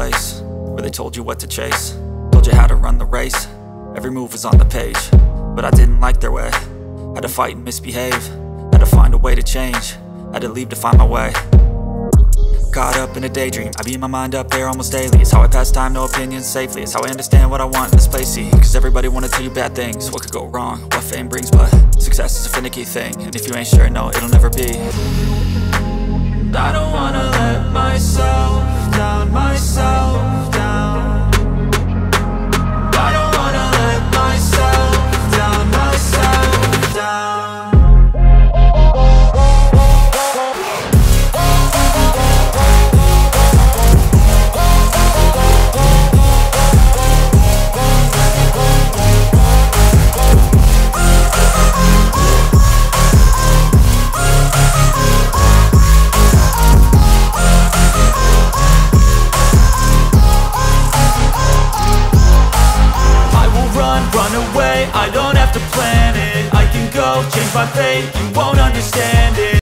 place where they told you what to chase, told you how to run the race. Every move was on the page, but I didn't like their way. Had to fight and misbehave, had to find a way to change, had to leave to find my way. Caught up in a daydream, I beat my mind up there almost daily. It's how I pass time, no opinions safely. It's how I understand what I want in this place, see. Cause everybody wanna tell you bad things, what could go wrong, what fame brings. But success is a finicky thing, and if you ain't sure, no, it'll never be. I don't wanna let myself down, myself down. I don't wanna let myself down, myself down. Run away, I don't have to plan it. I can go change my fate, you won't understand.